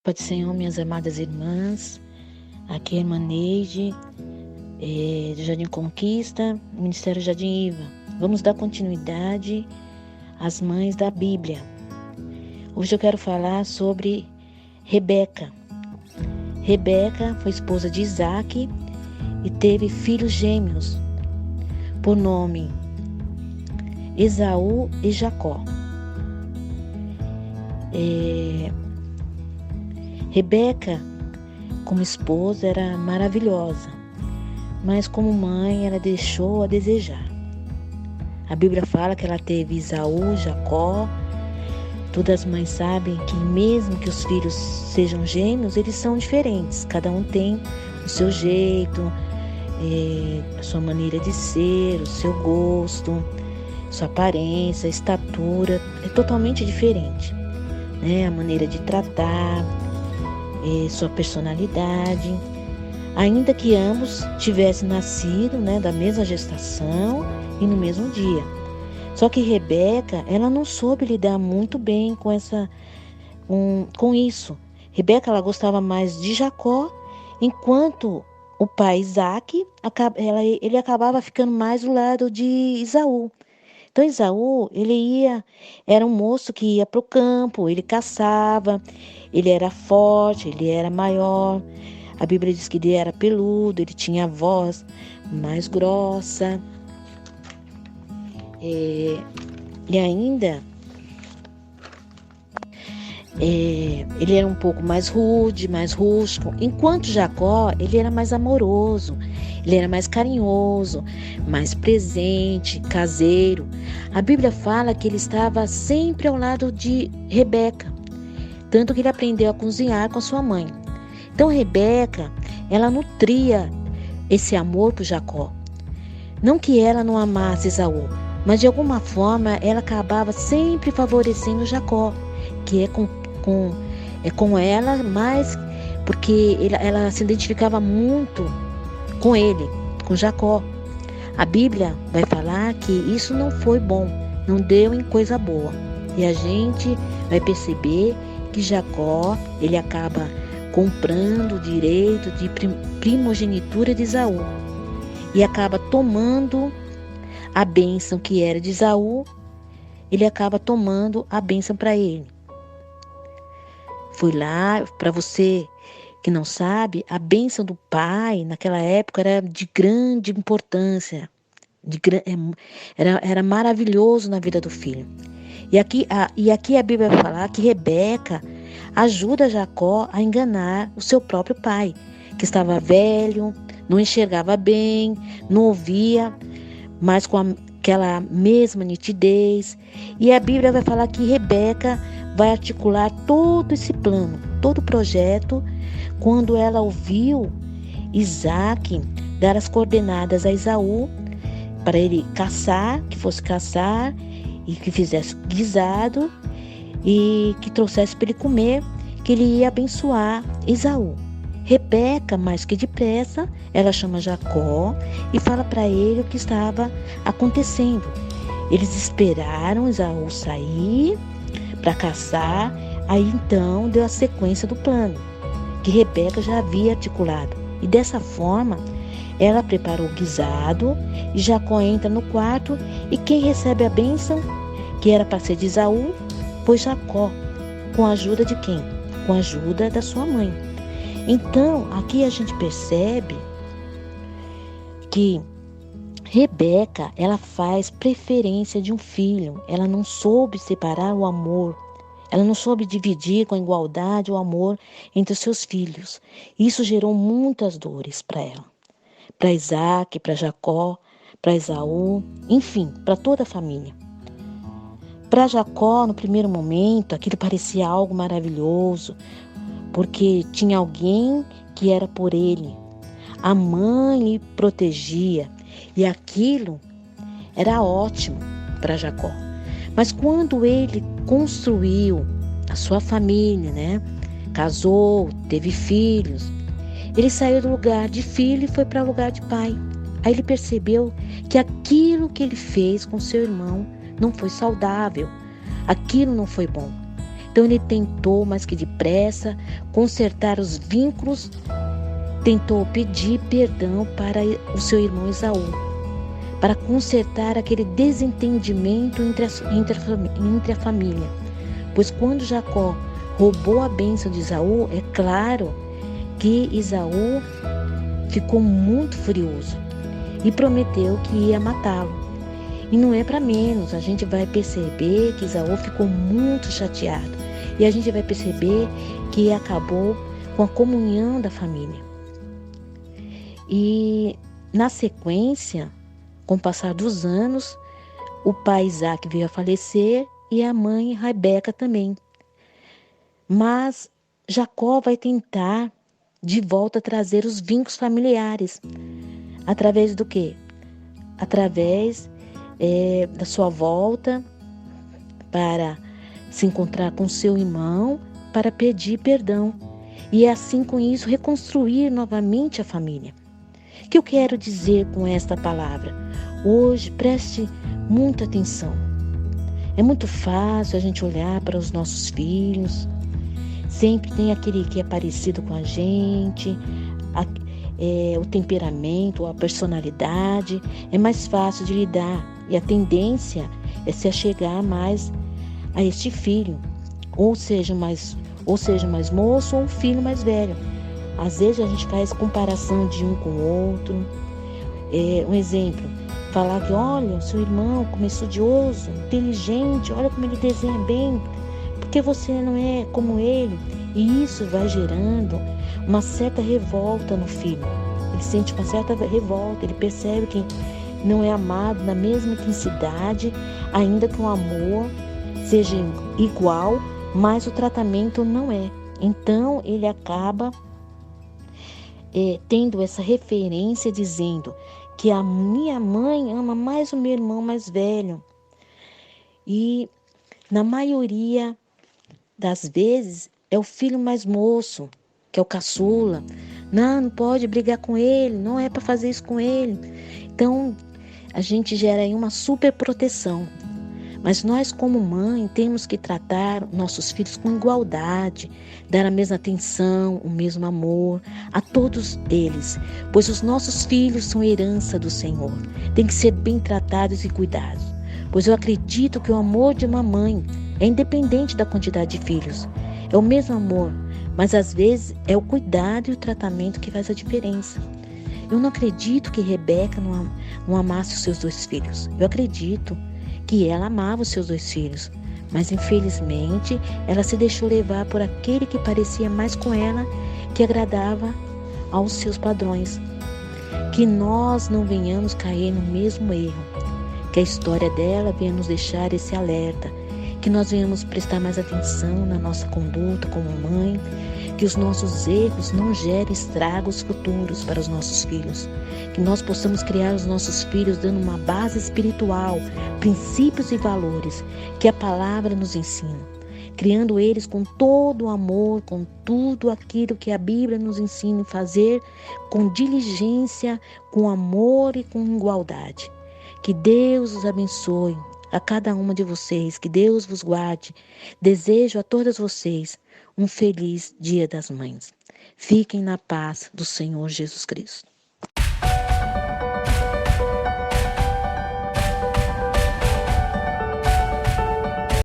Pai do Senhor, minhas amadas irmãs, aqui é a irmã Neide, do Jardim Conquista, Ministério Jardim Iva. Vamos dar continuidade às mães da Bíblia. Hoje eu quero falar sobre Rebeca. Rebeca foi esposa de Isaac e teve filhos gêmeos, por nome Esaú e Jacó. Rebeca, como esposa, era maravilhosa, mas como mãe ela deixou a desejar. A Bíblia fala que ela teve Esaú, Jacó. Todas as mães sabem que mesmo que os filhos sejam gêmeos, eles são diferentes. Cada um tem o seu jeito, a sua maneira de ser, o seu gosto, sua aparência, estatura, é totalmente diferente, né? A maneira de tratar, sua personalidade. Ainda que ambos tivessem nascido, né, da mesma gestação e no mesmo dia. Só que Rebeca, ela não soube lidar muito bem com isso. Rebeca, ela gostava mais de Jacó, enquanto o pai Isaac, ele acabava ficando mais do lado de Esaú. Então Esaú, era um moço que ia para o campo, ele caçava, ele era forte, ele era maior. A Bíblia diz que ele era peludo, ele tinha a voz mais grossa. E ainda ele era um pouco mais rude, mais rústico, enquanto Jacó, ele era mais amoroso, ele era mais carinhoso, mais presente, caseiro. A Bíblia fala que ele estava sempre ao lado de Rebeca, tanto que ele aprendeu a cozinhar com sua mãe. Então Rebeca, ela nutria esse amor por Jacó. Não que ela não amasse Esaú, mas de alguma forma ela acabava sempre favorecendo Jacó, que é com ela, mas porque ela se identificava muito com ele, com Jacó. A Bíblia vai falar que isso não foi bom, não deu em coisa boa. E a gente vai perceber que Jacó, ele acaba comprando o direito de primogenitura de Esaú e acaba tomando a bênção que era de Esaú, ele acaba tomando a bênção para ele. Foi lá, para você que não sabe, a bênção do pai naquela época era de grande importância, era maravilhoso na vida do filho. E aqui a Bíblia vai falar que Rebeca ajuda Jacó a enganar o seu próprio pai, que estava velho, não enxergava bem, não ouvia, mas com aquela mesma nitidez. E a Bíblia vai falar que Rebeca vai articular todo esse plano, todo o projeto, quando ela ouviu Isaac dar as coordenadas a Esaú para ele que fosse caçar e que fizesse guisado e que trouxesse para ele comer, que ele ia abençoar Esaú. Rebeca, mais que depressa, ela chama Jacó e fala para ele o que estava acontecendo. Eles esperaram Esaú sair para caçar, aí então deu a sequência do plano, que Rebeca já havia articulado. E dessa forma, ela preparou o guisado e Jacó entra no quarto e quem recebe a bênção, que era para ser de Esaú, foi Jacó, com a ajuda de quem? Com a ajuda da sua mãe. Então, aqui a gente percebe que Rebeca, ela faz preferência de um filho. Ela não soube separar o amor. Ela não soube dividir com igualdade o amor entre os seus filhos. Isso gerou muitas dores para ela. Para Isaac, para Jacó, para Esaú, enfim, para toda a família. Para Jacó, no primeiro momento, aquilo parecia algo maravilhoso, porque tinha alguém que era por ele. A mãe lhe protegia e aquilo era ótimo para Jacó. Mas quando ele construiu a sua família, né? Casou, teve filhos, ele saiu do lugar de filho e foi para o lugar de pai. Aí ele percebeu que aquilo que ele fez com seu irmão não foi saudável, aquilo não foi bom. Então ele tentou, mais que depressa, consertar os vínculos, tentou pedir perdão para o seu irmão Esaú, para consertar aquele desentendimento entre a família. Pois quando Jacó roubou a bênção de Esaú, é claro que Esaú ficou muito furioso e prometeu que ia matá-lo. E não é para menos, a gente vai perceber que Esaú ficou muito chateado. E a gente vai perceber que acabou com a comunhão da família. E na sequência, com o passar dos anos, o pai Isaac veio a falecer e a mãe Rebeca também. Mas Jacó vai tentar de volta trazer os vínculos familiares. Através do quê? Através da sua volta para se encontrar com seu irmão, para pedir perdão. E assim, com isso, reconstruir novamente a família. O que eu quero dizer com esta palavra? Hoje, preste muita atenção. É muito fácil a gente olhar para os nossos filhos. Sempre tem aquele que é parecido com a gente, o temperamento, a personalidade. É mais fácil de lidar. E a tendência é se achegar mais a este filho. Ou seja mais moço ou um filho mais velho. Às vezes a gente faz comparação de um com o outro. Um exemplo, falar que olha, seu irmão como é estudioso, inteligente, olha como ele desenha bem, porque você não é como ele. E isso vai gerando uma certa revolta no filho. Ele sente uma certa revolta, ele percebe que não é amado na mesma intensidade, ainda que o amor seja igual, mas o tratamento não é. Então ele acaba tendo essa referência dizendo que a minha mãe ama mais o meu irmão mais velho. E na maioria das vezes é o filho mais moço, que é o caçula. Não pode brigar com ele, não é para fazer isso com ele. Então a gente gera aí uma super proteção. Mas nós, como mãe, temos que tratar nossos filhos com igualdade, dar a mesma atenção, o mesmo amor a todos eles, pois os nossos filhos são herança do Senhor. Tem que ser bem tratados e cuidados, pois eu acredito que o amor de uma mãe é independente da quantidade de filhos. É o mesmo amor, mas às vezes é o cuidado e o tratamento que faz a diferença. Eu não acredito que Rebeca não amasse os seus 2 filhos. Eu acredito que ela amava os seus 2 filhos, mas infelizmente ela se deixou levar por aquele que parecia mais com ela, que agradava aos seus padrões. Que nós não venhamos cair no mesmo erro, que a história dela venha nos deixar esse alerta, que nós venhamos prestar mais atenção na nossa conduta como mãe, que os nossos erros não gerem estragos futuros para os nossos filhos, que nós possamos criar os nossos filhos dando uma base espiritual, princípios e valores que a palavra nos ensina, criando eles com todo o amor, com tudo aquilo que a Bíblia nos ensina a fazer, com diligência, com amor e com igualdade. Que Deus os abençoe a cada uma de vocês, que Deus vos guarde. Desejo a todas vocês um feliz Dia das Mães. Fiquem na paz do Senhor Jesus Cristo.